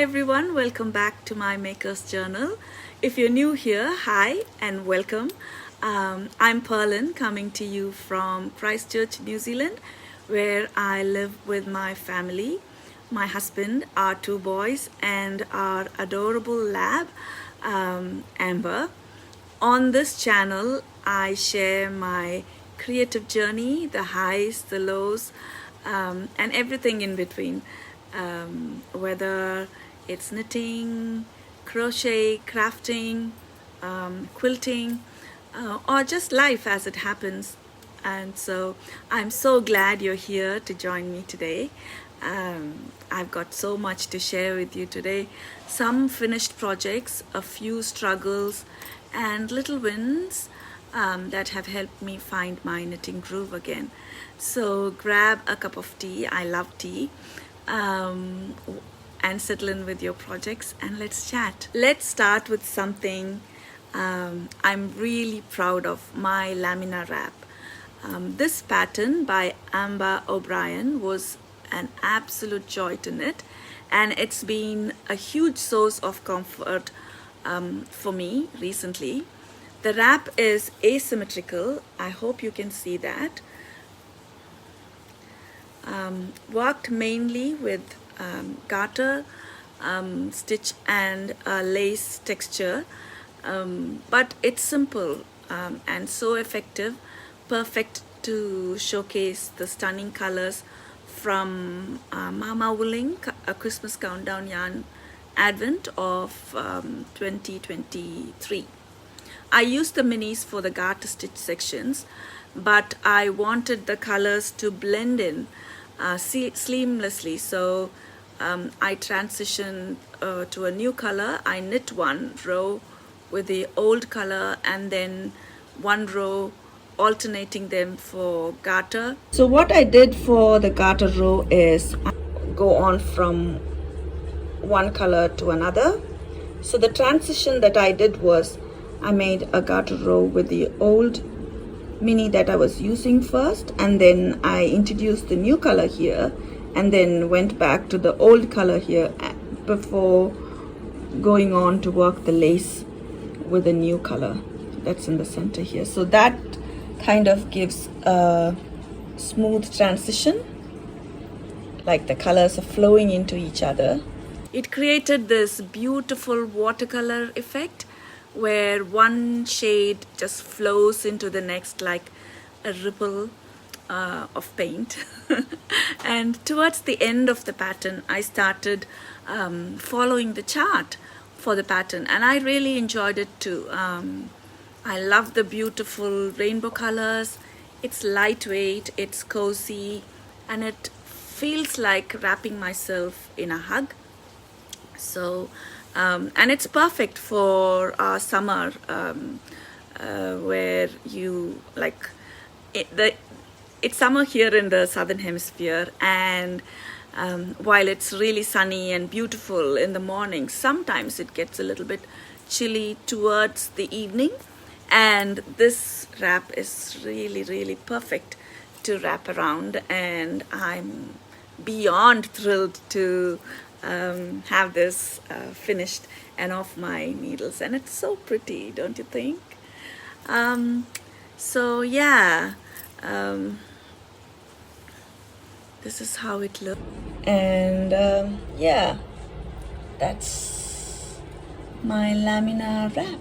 everyone, welcome back to my Maker's Journal. If you're new here, hi and welcome. I'm Perlin, coming to you from Christchurch, New Zealand, where I live with my family, my husband, our two boys, and our adorable lab, Amber. On this channel, I share my creative journey, the highs, the lows, and everything in between. Whether it's knitting, crochet, crafting, quilting, or just life as it happens. And so I'm so glad you're here to join me today. I've got so much to share with you today. Some finished projects, a few struggles, and little wins that have helped me find my knitting groove again. So grab a cup of tea. I love tea. And settle in with your projects and let's chat. Let's start with something I'm really proud of, my Lamina Wrap. This pattern by Amber O'Brien was an absolute joy to knit, and it's been a huge source of comfort for me recently. The wrap is asymmetrical. I hope you can see that. Worked mainly with garter, stitch and lace texture, but it's simple and so effective, perfect to showcase the stunning colors from Mamawooling Christmas Countdown yarn advent of 2023. I used the minis for the garter stitch sections, but I wanted the colors to blend in seamlessly, so I transitioned to a new color. I knit one row with the old color and then one row alternating them for garter. So what I did for the garter row is go on from one color to another. So the transition that I did was I made a garter row with the old mini that I was using first, and then I introduced the new color here and then went back to the old color here before going on to work the lace with the new color that's in the center here. So that kind of gives a smooth transition, like the colors are flowing into each other. It created this beautiful watercolor effect where one shade just flows into the next like a ripple of paint. And towards the end of the pattern, I started following the chart for the pattern, and I really enjoyed it too. I love the beautiful rainbow colors. It's lightweight, it's cozy, and it feels like wrapping myself in a hug. So and it's perfect for summer, where you like it's summer here in the southern hemisphere, and while it's really sunny and beautiful in the morning, sometimes it gets a little bit chilly towards the evening, and this wrap is really perfect to wrap around, and I'm beyond thrilled to have this finished and off my needles, and it's so pretty, don't you think? So yeah, this is how it looks, and yeah, that's my Lamina Wrap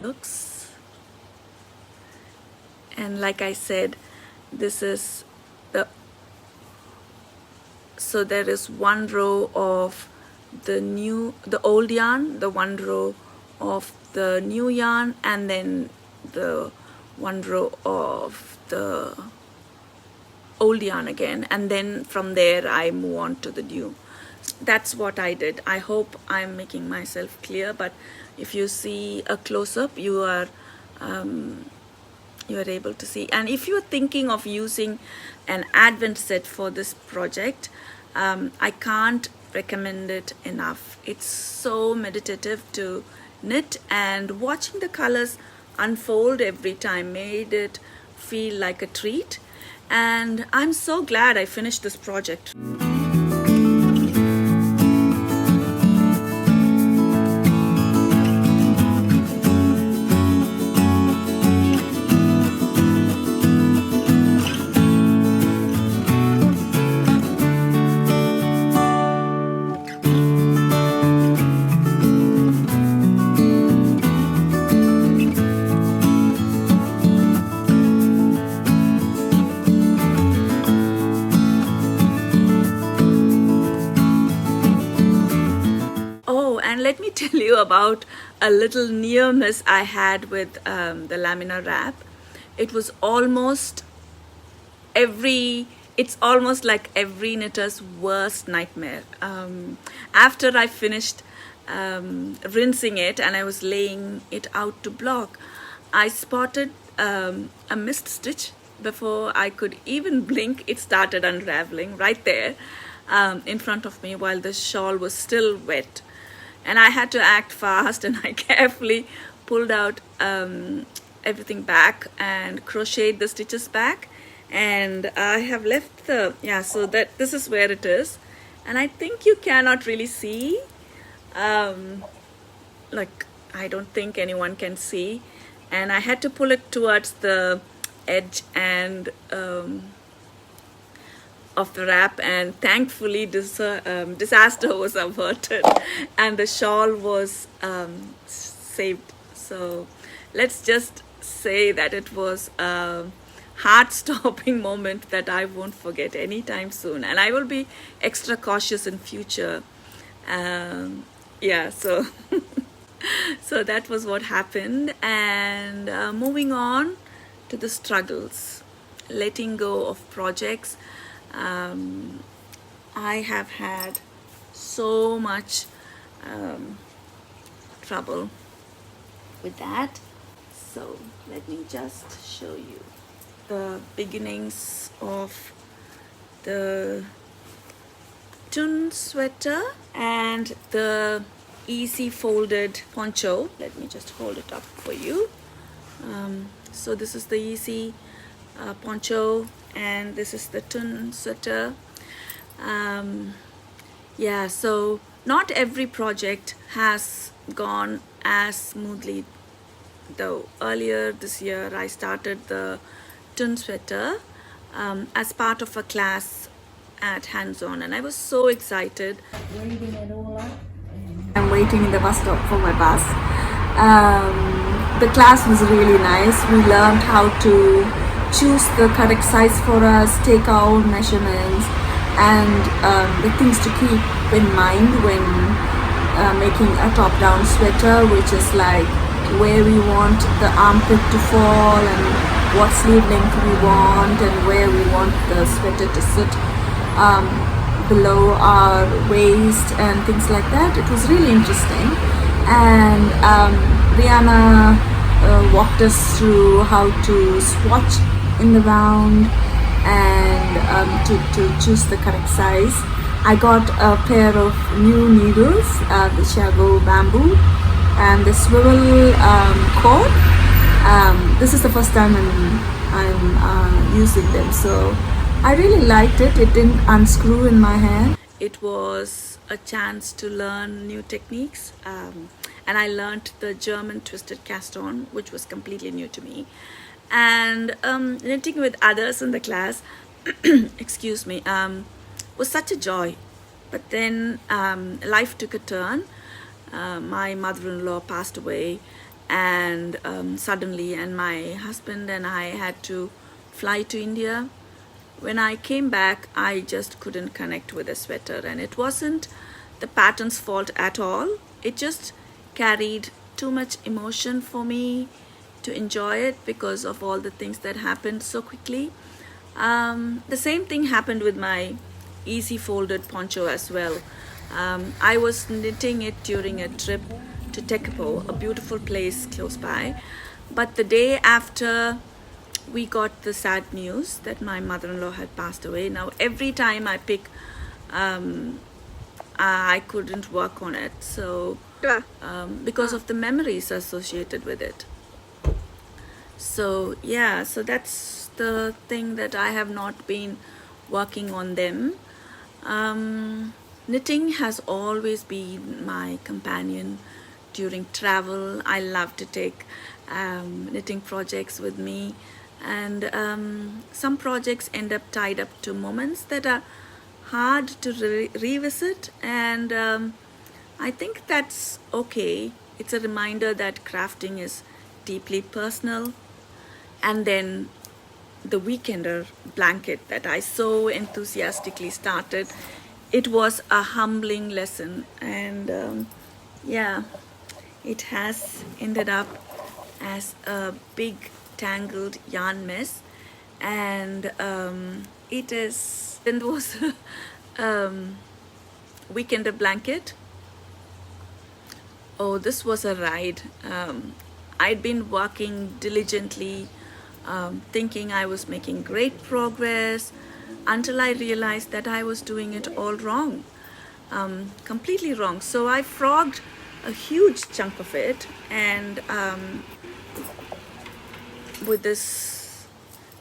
looks. And like I said, this is so there is one row of the old yarn, the one row of the new yarn, and then the one row of the old yarn again, and then from there I move on to the new. That's what I did. I hope I'm making myself clear, but if you see a close-up, you are able to see. And if you're thinking of using an advent set for this project, I can't recommend it enough. It's so meditative to knit, and watching the colors unfold every time made it feel like a treat. And I'm so glad I finished this project. let me tell you about a little near miss I had with the Lamina Wrap. It was almost it's almost like every knitter's worst nightmare. After I finished rinsing it and I was laying it out to block, I spotted a missed stitch. Before I could even blink, it started unraveling right there in front of me while the shawl was still wet. And I had to act fast, and I carefully pulled out everything back and crocheted the stitches back. And I have left so that this is where it is. And I think you cannot really see, like I don't think anyone can see. And I had to pull it towards the edge and of the wrap, and thankfully disaster was averted and the shawl was saved. So let's just say that it was a heart-stopping moment that I won't forget anytime soon, and I will be extra cautious in future. So so that was what happened. And moving on to the struggles, letting go of projects. I have had so much trouble with that. So let me just show you the beginnings of the Thun Sweater and the easy folded poncho. Let me just hold it up for you. So this is the easy poncho, and this is the Thun Sweater. So not every project has gone as smoothly, though. Earlier this year I started the Thun Sweater as part of a class at Hands-On, and I was so excited. I'm waiting in the bus stop for my bus. The class was really nice. We learned how to choose the correct size for us, take our measurements, and the things to keep in mind when making a top-down sweater, which is like where we want the armpit to fall and what sleeve length we want and where we want the sweater to sit below our waist and things like that. It was really interesting, and Rihanna walked us through how to swatch in the round and to choose the correct size. I got a pair of new needles, the Chiago bamboo and the swivel cord. This is the first time I'm using them, so I really liked it. It didn't unscrew in my hand. It was a chance to learn new techniques, and I learned the German twisted cast on, which was completely new to me. And knitting with others in the class excuse me, was such a joy. But then life took a turn. My mother-in-law passed away, and suddenly, and my husband and I had to fly to India. When I came back, I just couldn't connect with the sweater, and it wasn't the pattern's fault at all. It just carried too much emotion for me to enjoy it because of all the things that happened so quickly. The same thing happened with my easy folded poncho as well. I was knitting it during a trip to Tekapo, a beautiful place close by, but the day after we got the sad news that my mother-in-law had passed away. Now every time I pick, I couldn't work on it, so because of the memories associated with it. So yeah, so that's the thing that I have not been working on them. Knitting has always been my companion during travel. I love to take knitting projects with me, and some projects end up tied up to moments that are hard to revisit, and I think that's okay. It's a reminder that crafting is deeply personal. And then the weekender blanket that I so enthusiastically started, it was a humbling lesson, and Yeah, it has ended up as a big tangled yarn mess, and it was um, weekender blanket. Oh, this was a ride. I'd been working diligently, thinking I was making great progress, until I realized that I was doing it all wrong, completely wrong. So I frogged a huge chunk of it, and with this,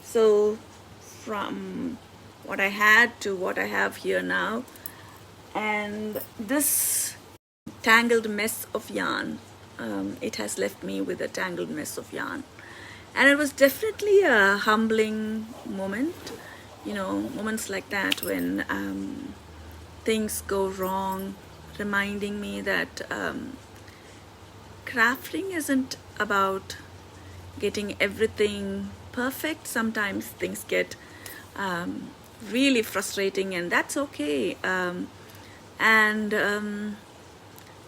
so from what I had to what I have here now, and this tangled mess of yarn. It has left me with a tangled mess of yarn. And it was definitely a humbling moment, moments like that when things go wrong, reminding me that crafting isn't about getting everything perfect. Sometimes things get really frustrating, and that's okay. And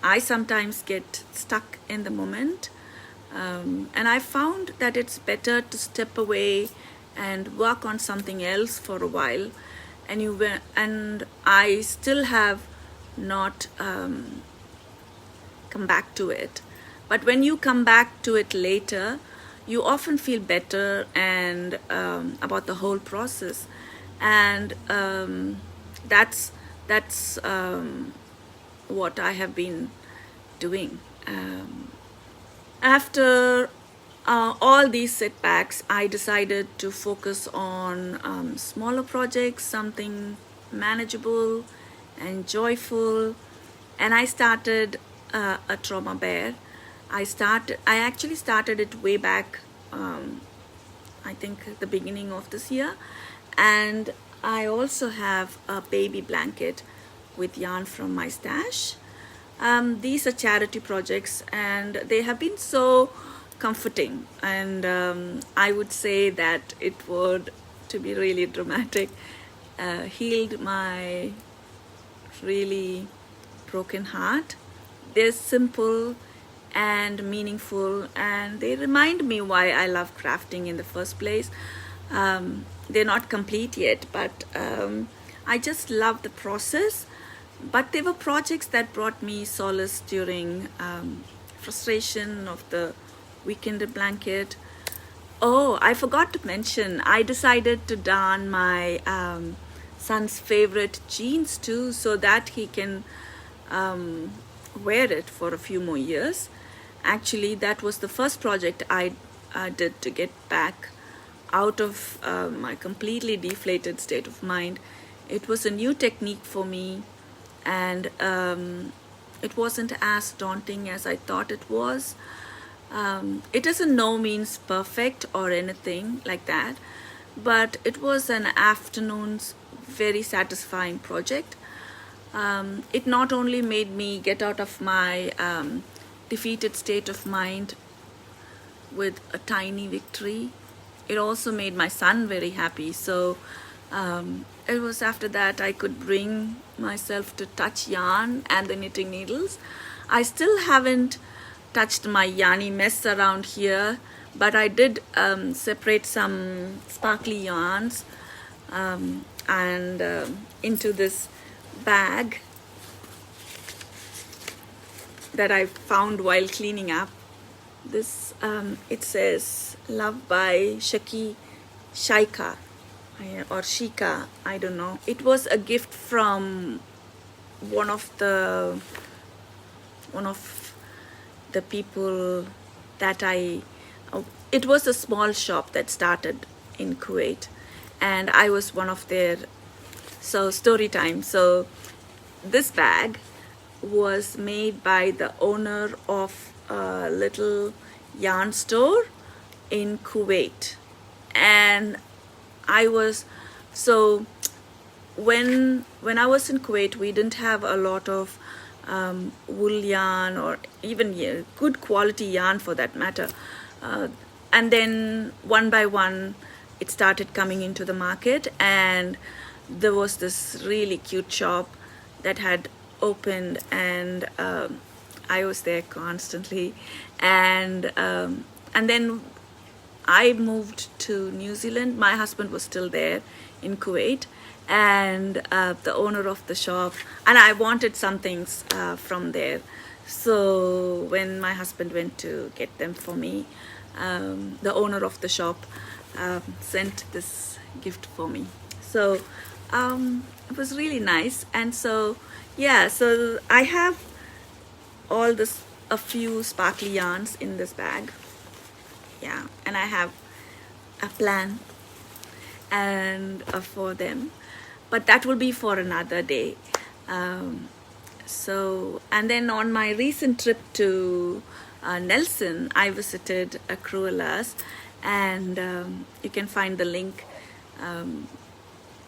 I sometimes get stuck in the moment, and I found that it's better to step away and work on something else for a while. And I still have not come back to it. But when you come back to it later, you often feel better and about the whole process, and that's what I have been doing. After all these setbacks, I decided to focus on smaller projects, something manageable and joyful, and I started a trauma bear. I actually started it way back, I think the beginning of this year, and I also have a baby blanket with yarn from my stash. These are charity projects, and they have been so comforting, and I would say that it would, to be really dramatic, healed my really broken heart. They're simple and meaningful, and they remind me why I love crafting in the first place. They're not complete yet, but I just love the process. But they were projects that brought me solace during frustration of the weekend blanket. Oh, I forgot to mention, I decided to darn my son's favorite jeans too, so that he can wear it for a few more years. Actually, that was the first project I did to get back out of my completely deflated state of mind. It was a new technique for me, and it wasn't as daunting as I thought it was. It isn't no means perfect or anything like that, but it was an afternoon's very satisfying project. It not only made me get out of my defeated state of mind with a tiny victory, it also made my son very happy. So it was after that I could bring myself to touch yarn and the knitting needles. I still haven't touched my yarny mess around here, but I did separate some sparkly yarns and into this bag that I found while cleaning up. This it says "Love" by Shaika or Shika, I don't know. It was a gift from one of the people that it was a small shop that started in Kuwait, and I was one of their, so story time. So this bag was made by the owner of a little yarn store in Kuwait, and I was, so when I was in Kuwait, we didn't have a lot of wool yarn, or even good quality yarn for that matter, and then one by one it started coming into the market, and there was this really cute shop that had opened, and I was there constantly, and then I moved to New Zealand. My husband was still there in Kuwait, and the owner of the shop, and I wanted some things from there. So when my husband went to get them for me, the owner of the shop sent this gift for me. So it was really nice. And so yeah, so I have all this, a few sparkly yarns in this bag. Yeah, and I have a plan and for them, but that will be for another day. So, and then on my recent trip to Nelson, I visited Cruella's, and you can find the link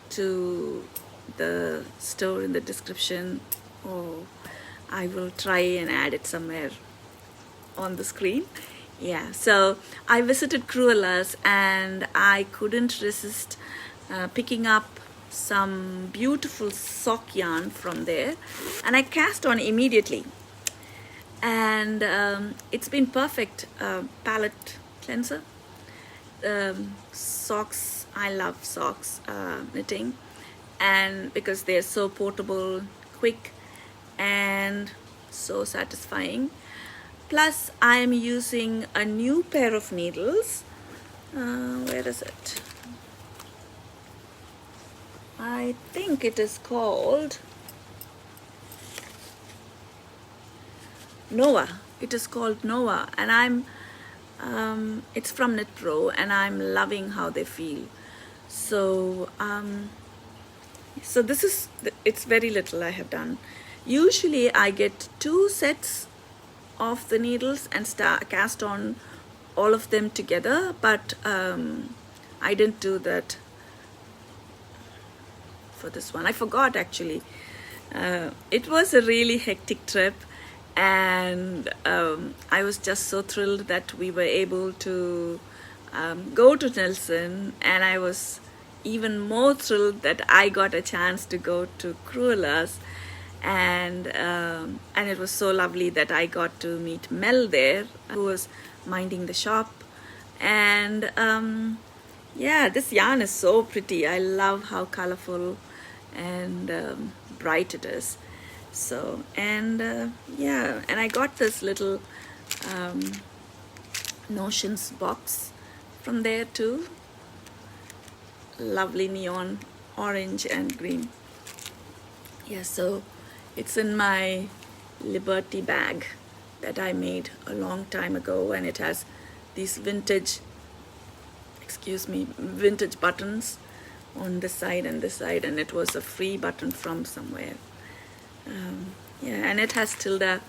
to the store in the description, or I will try and add it somewhere on the screen. Yeah, so I visited Cruella's, and I couldn't resist picking up some beautiful sock yarn from there, and I cast on immediately, and it's been perfect palette cleanser. Socks, I love socks knitting, and because they're so portable, quick, and so satisfying. Plus I am using a new pair of needles. Where is it? I think it is called Noah. It is called Noah, and it's from Knit Pro, and I'm loving how they feel. So so this is, it's very little I have done. Usually I get 2 sets of the needles and cast on all of them together, but I didn't do that for this one. I forgot actually. It was a really hectic trip, and I was just so thrilled that we were able to go to Nelson, and I was even more thrilled that I got a chance to go to Cruella's, and it was so lovely that I got to meet Mel there, who was minding the shop. And yeah, this yarn is so pretty. I love how colorful and bright it is. So, and yeah, and I got this little notions box from there too. Lovely neon orange and green. Yeah, so it's in my Liberty bag that I made a long time ago, and it has these vintage buttons on this side and this side, and it was a free button from somewhere. Yeah, and it has tilde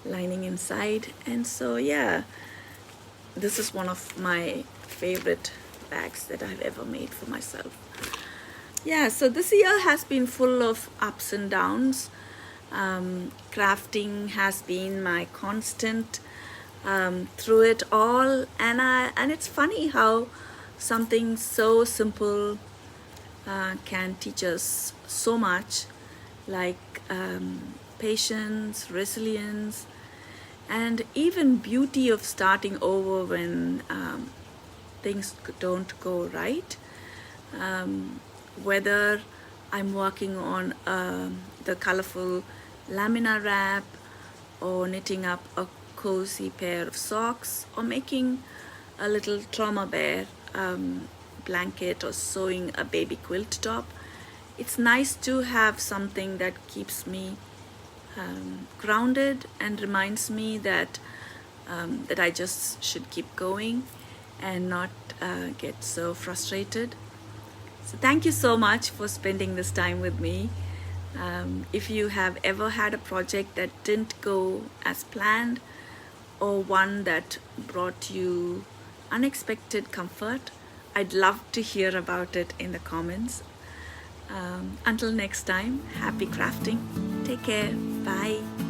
lining inside, and so yeah, this is one of my favorite bags that I've ever made for myself. Yeah, so this year has been full of ups and downs. Crafting has been my constant through it all, and it's funny how something so simple can teach us so much, like patience, resilience, and even beauty of starting over when things don't go right. Whether I'm working on the colorful Lamina Wrap, or knitting up a cozy pair of socks, or making a little trauma bear blanket, or sewing a baby quilt top, it's nice to have something that keeps me grounded and reminds me that that I just should keep going and not get so frustrated. So thank you so much for spending this time with me. If you have ever had a project that didn't go as planned, or one that brought you unexpected comfort, I'd love to hear about it in the comments. Until next time, happy crafting. Take care. Bye.